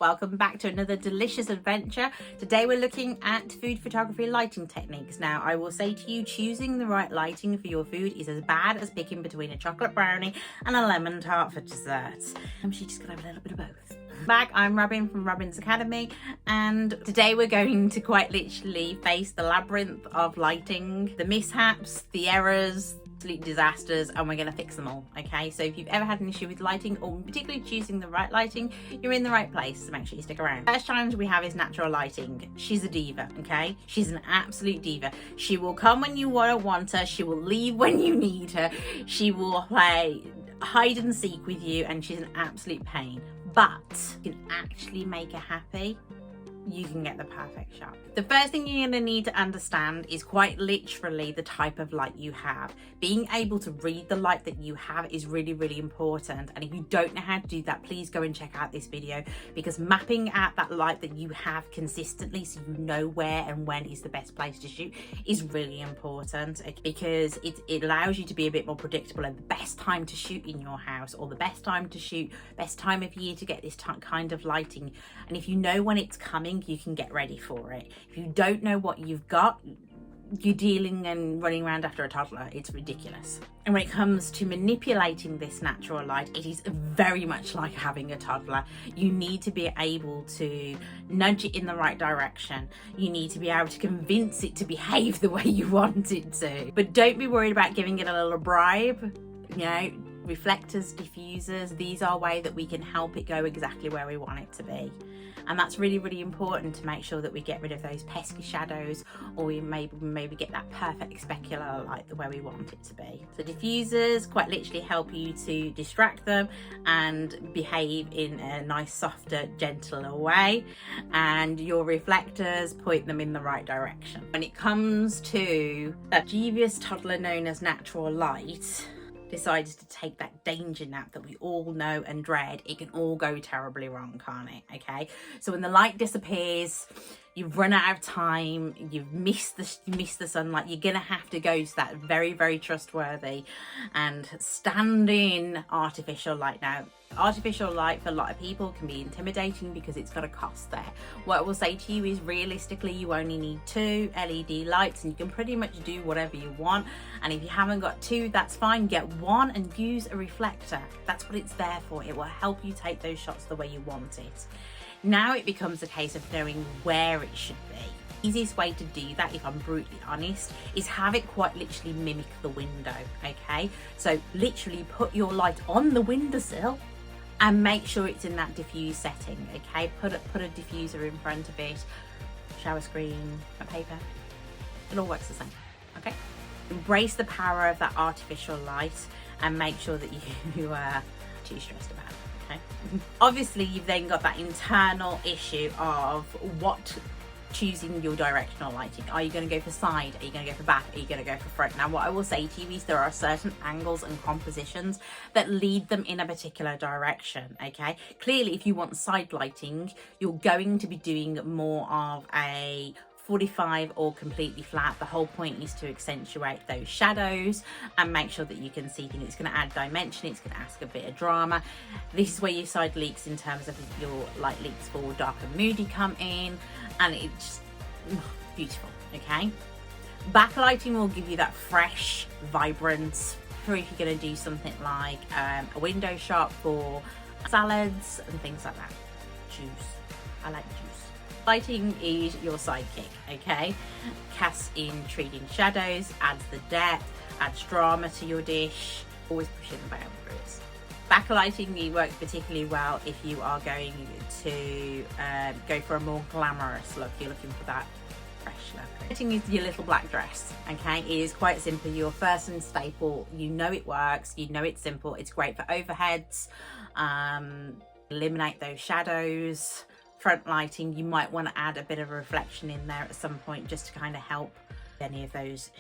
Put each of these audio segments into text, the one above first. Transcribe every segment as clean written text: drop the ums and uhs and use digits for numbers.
Welcome back to another delicious adventure. Today we're looking at food photography lighting techniques. Now I will say to you, choosing the right lighting for your food is as bad as picking between a chocolate brownie and a lemon tart for dessert. I'm just gonna have a little bit of both. I'm Robin from Robin's Academy, and today we're going to quite literally face the labyrinth of lighting, the mishaps, the errors, absolute disasters, and we're going to fix them all. Okay, so if you've ever had an issue with lighting, or particularly choosing the right lighting, you're in the right place, so make sure you stick around. First challenge we have is natural lighting. She's a diva. Okay, she's an absolute diva. She will come when you want her, she will leave when you need her, she will play hide and seek with you, and she's an absolute pain. But you can actually make her happy, you can get the perfect shot. The first thing you're going to need to understand is quite literally the type of light you have. Being able to read the light that you have is really, really important. And if you don't know how to do that, please go and check out this video, because mapping out that light that you have consistently so you know where and when is the best place to shoot is really important, because it allows you to be a bit more predictable, and the best time to shoot in your house, or the best time to shoot, best time of year to get this kind of lighting. And if you know when it's coming, you can get ready for it. If you don't know what you've got, you're dealing and running around after a toddler. It's ridiculous. And when it comes to manipulating this natural light, it is very much like having a toddler. You need to be able to nudge it in the right direction. You need to be able to convince it to behave the way you want it to. But don't be worried about giving it a little bribe. You know, reflectors, diffusers, these are ways that we can help it go exactly where we want it to be. And that's really, really important, to make sure that we get rid of those pesky shadows, or we maybe get that perfect specular light the way we want it to be. So diffusers quite literally help you to distract them and behave in a nice, softer, gentler way. And your reflectors point them in the right direction. When it comes to that devious toddler known as natural light, decides to take that danger nap that we all know and dread, it can all go terribly wrong, can't it? Okay, so when the light disappears, you've run out of time, you've missed the sunlight, you're gonna have to go to that very, very trustworthy and standing artificial light. Now, artificial light for a lot of people can be intimidating because it's got a cost there. What I will say to you is, realistically, you only need 2 LED lights and you can pretty much do whatever you want. And if you haven't got 2, that's fine, get 1 and use a reflector. That's what it's there for. It will help you take those shots the way you want it. Now it becomes a case of knowing where it should be. Easiest way to do that, if I'm brutally honest, is have it quite literally mimic the window. Okay, so literally put your light on the windowsill and make sure it's in that diffuse setting. Okay, put a diffuser in front of it, shower screen, a paper, it all works the same. Okay, embrace the power of that artificial light and make sure that you are too stressed about it. Okay, obviously you've then got that internal issue of what choosing your directional lighting. Are you going to go for side? Are you going to go for back? Are you going to go for front? Now, what I will say to you is there are certain angles and compositions that lead them in a particular direction. Okay, clearly if you want side lighting, you're going to be doing more of a 45 or completely flat. The whole point is to accentuate those shadows and make sure that you can see things. It's going to add dimension, it's going to ask a bit of drama. This is where your side leaks, in terms of your light leaks for dark and moody, come in, and it's just beautiful. Okay, backlighting will give you that fresh vibrance, or if you're going to do something like a window shot for salads and things like that. Juice, I like juice. Lighting is your sidekick. Okay, casts in intriguing shadows, adds the depth, adds drama to your dish, always pushing the boundaries. Backlighting works particularly well if you are going to go for a more glamorous look. You're looking for that fresh look. Lighting is your little black dress. Okay, it is quite simple. Your first and staple. You know it works. You know it's simple. It's great for overheads. Eliminate those shadows. Front lighting, you might want to add a bit of a reflection in there at some point, just to kind of help any of those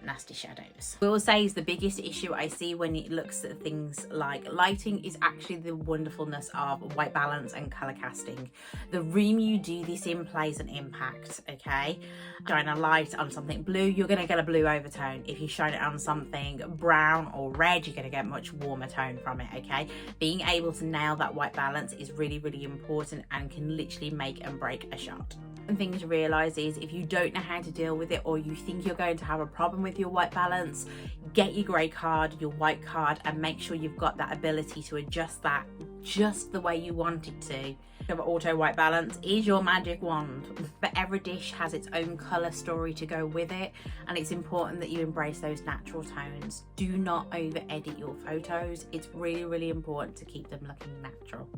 nasty shadows. I will say is the biggest issue I see when it looks at things like lighting is actually the wonderfulness of white balance and color casting. The room you do this in plays an impact, okay? Shine a light on something blue, you're going to get a blue overtone. If you shine it on something brown or red, you're going to get a much warmer tone from it, okay? Being able to nail that white balance is really, really important and can literally make and break a shot. One thing to realise is if you don't know how to deal with it, or you think you're going to have a problem with your white balance, get your grey card, your white card, and make sure you've got that ability to adjust that just the way you want it to. Auto white balance is your magic wand, but every dish has its own colour story to go with it, and it's important that you embrace those natural tones. Do not over edit your photos. It's really, really important to keep them looking natural.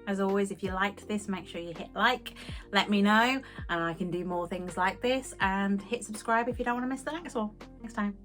As always, if you liked this, make sure you hit like, let me know, and I can do more things like this, and hit subscribe if you don't want to miss the next one. Next time.